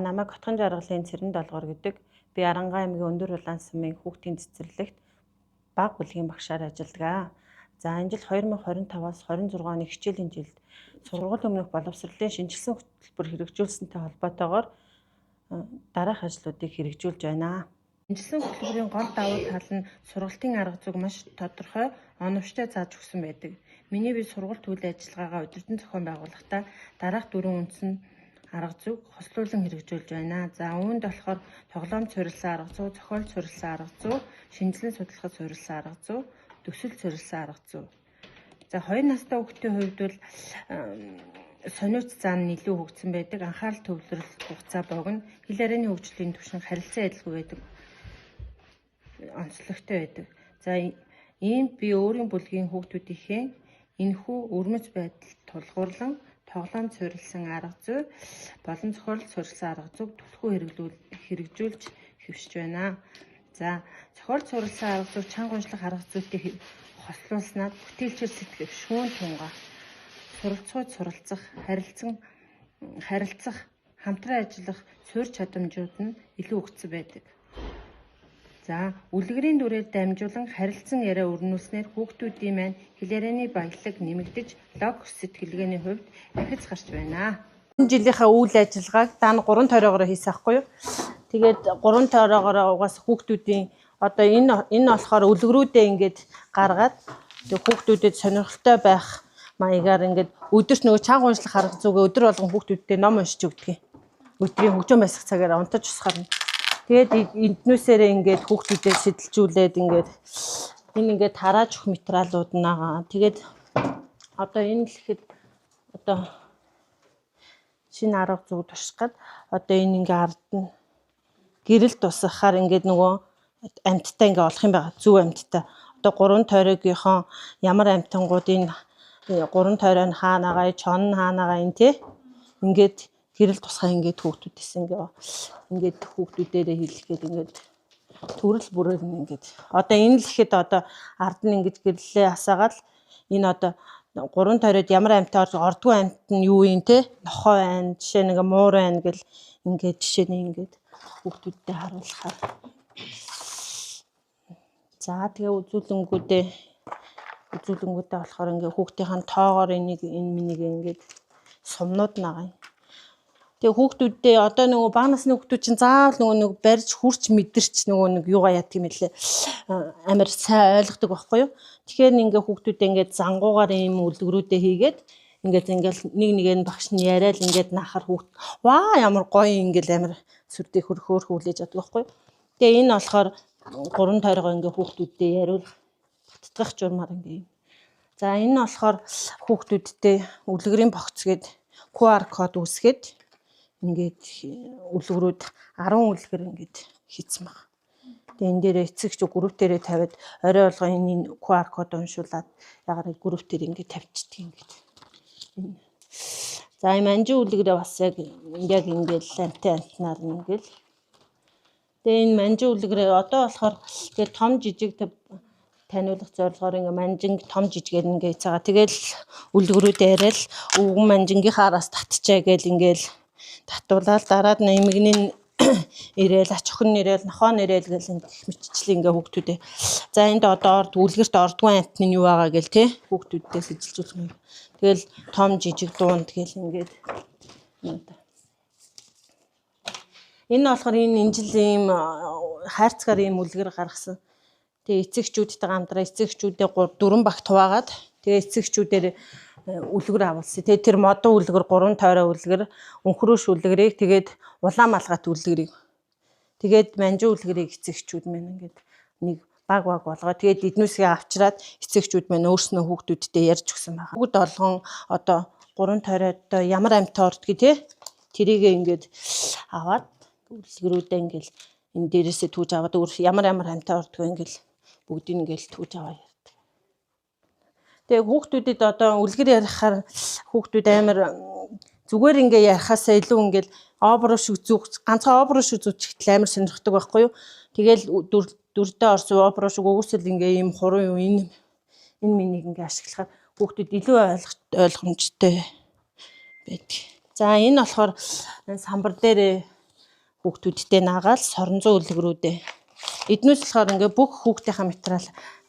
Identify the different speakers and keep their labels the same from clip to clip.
Speaker 1: намайг Хотгон жаргалын Цэрэн Долгоор гэдэг. Би Арангаа аймгийн Өндөр Улаан сумын хүүхдийн цэцэрлэгт бага бүлгийн багшаар ажилладаг. За энэ жил 2025-аас 26 оны хичээлийн жилд сургууль өмнөх боловсролын шинжилсэн хөтөлбөр хэрэгжүүлсэнтэй холбоотойгоор дараах ажлуудыг хэрэгжүүлж байна. Шинжилсэн хөтөлбөрийн гол давуу тал нь сургалтын арга зүйг маш тодорхой, оновчтой зааж өгсөн байдаг. Миний бие сургууль үйл ажиллагаагаа удирдан зохион байгуулахдаа дараах 4 үндсэн арга зүйг хослуулан хэрэгжүүлж байна. За үүнд болохоор тоглоом суурилсан арга зүй, зохиол суурилсан арга зүй, шинжилэн судлахад суурилсан арга зүй, төсөл суурилсан арга зүй. За 2 настай хүүхдийн хувьд бол сониуц зан нь илүү хөгжсөн байдаг. Анхаарал төвлөрөл хугацаа богино, хэл ярианы хөгжлийн түвшин харилцан адилгүй байдаг. Онцлогтой байдаг. За ийм би өөрийн бүлгийн хүүхдүүдийнхээ энэхүү өрмөц байдалд тулгуурлан тоглоом суурилсан арга зүй болон зохиол суурилсан арга зүйг түлхүү хэрэгжүүлж хэвшиж байна. За зохиол суурилсан арга зүй чанга уншлах арга зүйтэй хослуулснаар бүтээлчээр сэтгэх шүүн тунгаа суралцах, харилцах, хамтран ажиллах суурь чадамжууд нь илүү хөгжсөн байдаг. За үлгэрийн дүрээр дамжуулан харилцан яриа өрнүүлснээр хүүхдүүдийн маань хэл ярианы баялаг нэмэгдэж логос сэтгэлгээний хувьд ахиц гарч байна. Энэ жилийнхаа үйл ажиллагааг даана 3 тойрогоор хийсэн байхгүй юу? Тэгээд 3 тойрогоор угаас хүүхдүүдийн одоо энэ болохоор үлгэрүүдээ ингээд гаргаад тэг хүүхдүүдэд сонирхолтой байх маягаар ингээд өдөрт нөгөө чанга уншлах арга зүйгээ өдөр болгон хүүхдүүдтэй ном уншиж өгдөг. Өдрийн хөгжим байсах цагаар унтаж усахаар. Тэгээд эднүүсээрээ ингээд хүүхдүүдэд сэтэлжүүлээд ингээд энэ ингээд тарааж өгөх материалууд наагаа. Тэгээд одоо энэ л ихэд одоо шинэ арга зүй туршихад одоо энэ ингээд ард нь гэрэл тусахаар ингээд нөгөө амьттай ингээд олох юм байгаа. Зөв амьттай. Одоо 3 тойрогийнхоо ямар амьтангуудын 3 тойроо нь хаанагаа, чон нь хаанагаа энэ тий ингээд гэрэл тусгай ингээд хүүхдүүдээс ингээд хүүхдүүдээрээ хэлэхэд ингээд төрөл бүрээр нь ингээд одоо энэ л ихэд одоо ард нь ингээд гэрлээ асаагаад энэ одоо 3 тойроод ямар амьтаа ордгүй амьт нь юу юм те нохой байна жишээ нэг муур байна гэл ингээд жишээ нь ингээд хүүхдүүдтэй харуулахаар за тэгээ үзүүлэнгүүдээ болохоор ингээд хүүхдийн тоогоор энэ минийг ингээд сумнууд нагаа. Тэгээ хүүхдүүдээ одоо нөгөө бага насны хүүхдүүд чинь заавал нөгөө барьж хурч мэдэрч нөгөө юугаа яадаг юм лээ амар сайн ойлгодог байхгүй юу. Тэгэхээр ингээ хүүхдүүдээ ингээд зангуугаар ийм үлгэрүүдээ хийгээд ингээд нэг нь багш нь яриад ингээд наахаар хүүхд ваа ямар гоё ингээл амар сүрдээ хөрхөөр хүлээж чаддаг байхгүй юу. Тэгээ энэ болохоор 3 тойрогоо ингээ хүүхдүүдтэй яриул баттгах журмаар ингээ. За энэ нь болохоор хүүхдүүдтэй үлгэрийн богц гээд QR код үүсгээд ингээд үлгэрүүд 10 үлгэр ингээд хийцэн байна. Тэгээ энэ дээрээ эцэгч группээрээ тавиад орой болгоо энэ QR код уншуулад ягаад группээр ингээд тавьчихдаг ингээд. За энэ манжин үлгэрээ бас яг ингээд антеннаар ингээд. Тэгээ энэ манжин үлгэрээ одоо болохоор тэгээ том жижиг таниулах зорилгоор ингээ манжинг том жижигээр ингээ цаага тэгэл үлгэрүүдээ яриад өвгөн манжингийнхаараас татчаа гэл ингээл татуулаад дараад нэмэгний ирээл ач охин ирээл нохоо ирээл гэл ингээ мэтчлээ ингээ хүүхдүүдээ за энд одоо үлгэрт ордгүй амтны юу байгаа гэл те хүүхдүүддээ сэжилжүүлэх юм. Тэгэл том жижиг дуунд гэл ингээд энэ болохоор энэ жил ийм хайрцгаар ийм үлгэр гаргасан. Тэгээ эцэгчүүдтэй хамтраа эцэгчүүдээ 4 багт хуваагаад тэгээ эцэгчүүдээр үлгэр авалсан. Тэгээ тэр модон үлгэр 3 тойроо үлгэр, өнхрөөш үлгэрийг тэгээд улаан малгайт үлгэрийг. Тэгээд манжин үлгэрийг эцэгчүүд мэн ингээд нэг баг болгоо. Тэгээд эднүүсгээ авчираад эцэгчүүд мэн өөрснөө хүүхдүүдтэй ярьж өгсөн байгаа. Бүгд олгон одоо 3 тойроод ямар амьтаа ордгийг те тэрийг ингээд аваад үлгэрүүдээ ингээд энэ дээрээсээ түүж аваад ямар амьтаа ордгийг ингээд бүгдийг ингээл түүж аваа ярьдаг. Тэгээ хүүхдүүдэд одоо үлгэр ярихаар хүүхдүүд амар зүгээр ингээ ярихаасаа илүү ингээл ообро шиг зүг ганцхан ообро шиг зүгчтэл амар сонирхдаг байхгүй юу. Тэгээл дүрдээ орсон ообро шиг өгөөсөл ингээ ийм хуруу энэ минийг ингээ ашиглахаар хүүхдүүд илүү ойлгомжтой байдаг. За энэ болохоор самбар дээр хүүхдүүдтэй наагаал соронзоо үлгэрүүдээ. Эднээс болохоор ингээ бүх хүүхдийнхаа материал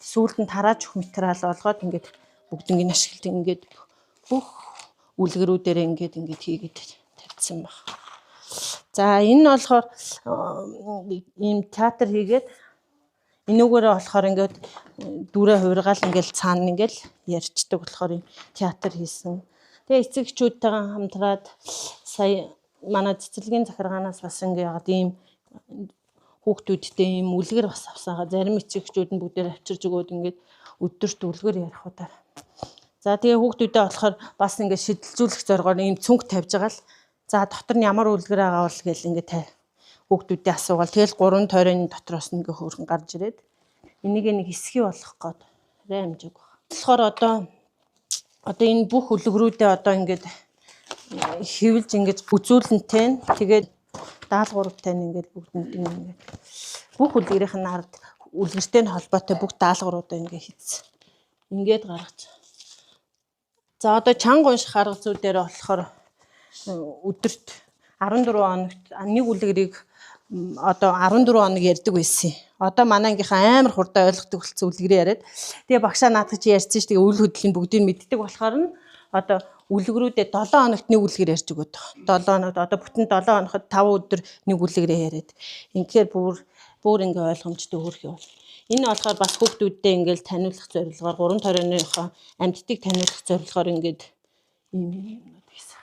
Speaker 1: сүүлд нь тарааж өгөх материал олгоод ингээд бүгднийг ашигладаг ингээд бүх үлгэрүүдээр ингээд хийгээд тавьсан баг. За энэ нь болохоор ийм театр хийгээд энүүгээрээ болохоор ингээд дүрээ хувиргаал ингээд цаана ингээд ярьцдаг болохоор театр хийсэн. Тэгээ эцэг эхчүүдтэйгээ хамтраад сая манай цэцэрлэгийн захиргаанаас бас ингээд ийм хүүхдүүдтэй ийм үлгэр бас авсаага зарим эцэг эхчүүд нь бүгдээр авчирж өгөөд ингээд өдөрт үлгэр ярих удаа. За тэгээ хүүхдүүдээ болохоор бас ингээд шидэлзүүлэх зоргоор ийм цүнх тавьж байгаа л за дотор нь ямар үлгэр байгаа бол гэл ингээд хүүхдүүдээ асуугаал тэгэл 3 тойрны дотроос нь ингээд хөөрхөн гарч ирээд энийг нэг хэсгий болгох гээд хэмжээг байна. Тэгэхээр одоо энэ бүх үлгэрүүдээ одоо ингээд хэвлж ингээд үзүүлэнтэй нь тэгээд даалгавртай нь ингээд бүгдэнд ингээд бүх үлгэрийн ард үлгэртэй нь холбоотой бүх даалгавруудаа ингээд хийсэн. Ингээд гаргаж. За одоо чанга унших арга зүй дээр болохоор өдөрт 14 хоногт нэг үлгэрийг одоо 14 хоног ярьдаг байсан. Одоо манайгийнхаа амар хурдан ойлгодог болсон үлгэрээ яриад. Тэгээ багшаа наадах чи ярьсан ш. Тэгээ үйл хөдлөлийн бүгдийг мэддэг болохоор нь одоо үлгэрүүдээ 7 хоногт нэг үлгэр ярьж өгöd. 7 хоногт одоо бүтэн 7 хоногт 5 өдөр нэг үлгэрээ яриад. Инхээр бүр ингээ ойлгомжтой өөрх юм. Энэ болохоор бас хүүхдүүдтэй ингээл таниулах зорилгоор 3 тойрныхоо амьдтыг таниулах зорилгоор ингээд ийм юмнууд гэсэн.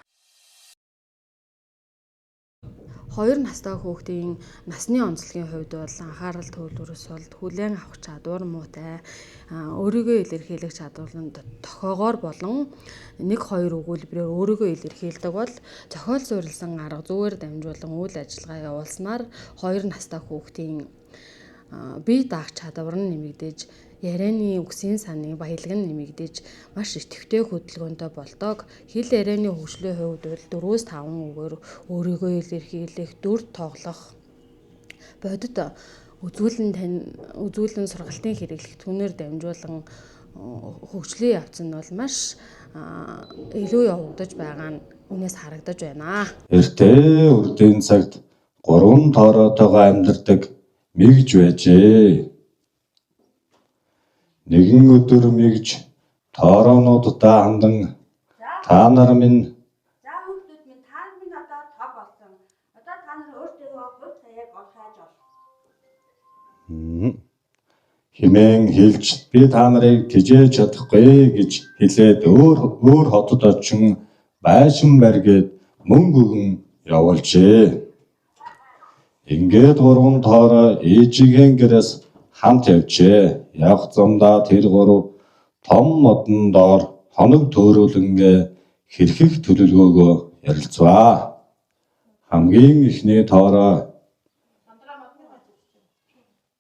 Speaker 2: 2 настай хүүхдийн насны онцлогийн хувьд бол анхаарал төвлөрөөс бол хүлээн авах чадвар муутай, өөрийгөө илэрхийлэх чадварланд тохоогоор болон 1-2 өгүүлбэрээр өөрийгөө илэрхийлдэг бол зохиол суурилсан арга зүйгээр дамжуулан үйл ажиллагаа явуулснаар 2 настай хүүхдийн бие даах чадвар нь нэмэгдэж, ярианы үгсийн саны баялаг нь нэмэгдэж, маш идэвхтэй хөдөлгөөнтэй болдог. Хэл ярианы хөгжлийн хувьд бол 4-5 үгээр өөрийгөө илэрхийлэх, дүр тоглох, бодит үзүүлэн сургалтын хэрэглэх түүнээр дамжуулан хөгжлийн явц нь бол маш илүү явагдаж байгаа нь үнээс харагдаж байна.
Speaker 3: Эртээ үрдийн цагт 3 тоороотойгоо амьдардаг мэгж байжээ. Нэгэн өдөр мэгж тоороонуудтай хандан та нар минь
Speaker 4: за хүүхдүүд минь та нар минь одоо тог болсон. Одоо та нар өөртөө хувь цаяаг олхаж ол.
Speaker 3: хэмээн хэлж би та нарыг тижээж чадахгүй гэж хэлээд өөр хотод очин байшин барьгээд мөнгө өгөн явуулжээ. Ингээд 3 тоороо ээжигийн гэрээс хамт явжээ. Явх замдаа тэр 3 том модон доор хоног төөрүүлэнгээ хэрхэх төлөвлөгөөгөө ярилцваа. Хамгийн ихний тоороо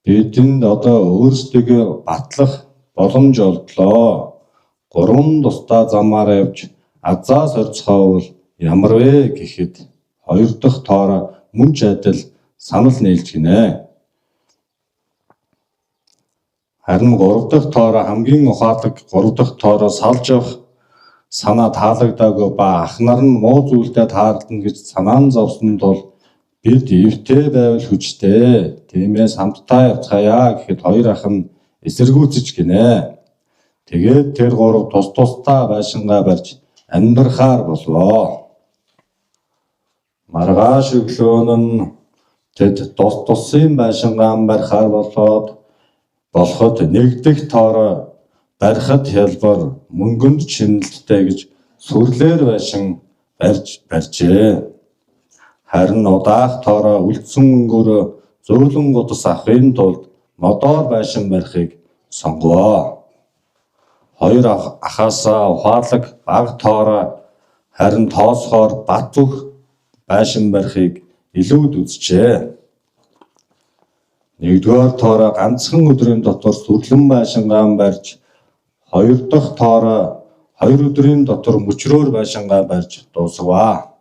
Speaker 3: бидэнд одоо өөрсдөө батлах боломж олдлоо. 3 тусдаа замаар явж азаа сорцохоол ямар вэ гэхэд 2 дахь тоороо мөн ч адил санал нийлж гинэ. Харин 3 дахь тоороо хамгийн ухаалаг 3 дахь тоороо салж авах санаа таалагдаагүй ба ах нар нь муу зүйлдээ таарлана гэж санаа нь зовсон тул бид эвтэй байвал хүчтэй. Тиймээс хамтдаа явцгаая гэхэд 2 ах нь эсэргүүцэж гинэ. Тэгээд тэр 3 тусдаа байшингаа барьж амьдрахаар боллоо. Маргааш өглөөн нь тэд тусын байшингаа барихаар болоход нэгдэх тоороо барихад хялбар мөнгөнд чинэлттэй гэж сүрлээр байшин барьжээ. Харин удаах тоороо үлдсэн мөнгөөр зөөлөн гудас авахын тулд модоор байшин барихыг сонгоо. 2 ахаасаа ухаалаг бага тоороо харин тоосхоор бат бөх байшин барихыг илүүд үзжээ. 1-р тоороо ганцхан өдрийн дотор сүрлэн байшингаа барьж, 2 дахь тоороо 2 өдрийн дотор мөчрөөр байшингаа барьж дуусгаваа.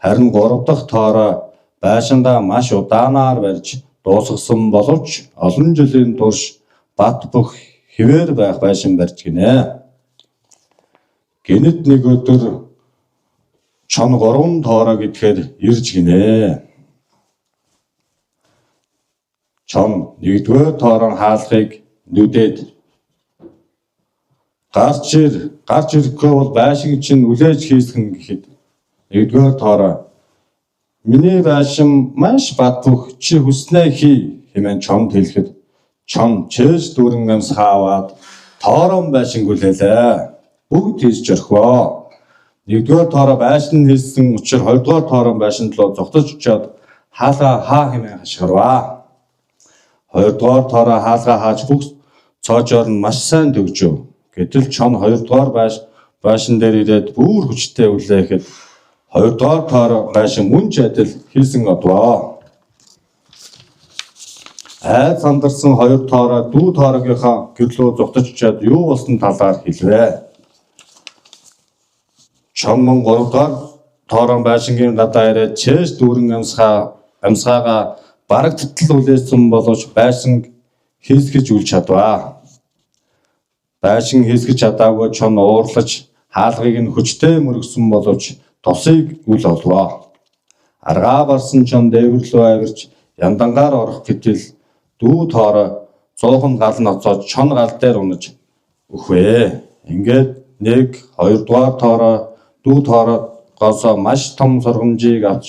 Speaker 3: Харин 3 дахь тоороо байшингаа маш удаанаар барьж дуусгасан боловч олон жилийн турш бат бөх хിവэр байх байшин барьж гинэ. Гэнэт нэг өдөр чон 3 тоороо гэхээр ирж гинэ. Чон нэгдүгээр тоорон хаалгыг нүдээд гарч ирэхгүй бол байшин чинь үлээж хийсгэн гэхэд нэгдүгээр тоороо миний байшин маш бат бөх чи хүснээ хий хэмээн чонд хэлэхэд чон чээж дүүрэн амсгаа аваад тоорон байшин хүлээлээ. Бүгд хийж орхивоо. Нэгдүгээр тоороо байшин хийсэн учраас хоёрдугаар тоорон байшин руу зогтож очиод хаалгаа хаа хэмээн хашгирваа. Хоёрдугаар тоороо хаалгаа хааж бүх цоожоор нь маш сайн төгжөв. Гэтэл чон хоёрдугаар байшин дээр ирээд бүр хүчтэй үлээхэд хоёрдугаар тоороо байшин мөн ч адил хийсэн одвоо. Айд сандарсан хоёр тоороо дүү тоорогийнхаа гэрлөө зогтож очиад юу болсон талаар хэлвэ. Чон мөн 3 дугаар тоорон байшингийн гадаа ирээд чээж дүүрэн амсгаагаа бараг тэтэл үлээсэн боловч байшин хийсгэж үл чадваа. Байшин хийсгэж чадаагүй чон уурлаж хаалгыг нь хүчтэй мөргсөн боловч тосыг үл олвоо. Аргаа барсан чон дээвэрлөө авирч яндангаар орох гэтэл дүү тоороо 100 гал ноцоод чон гал дээр унаж өхвэ. Ингээд 1 2 дугаар тоороо дүү тоороогоос маш том сургамжийг авч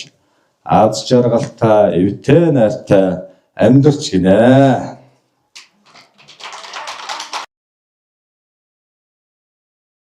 Speaker 3: аз жаргалтай эвтэй найртай амьдарч гинэ.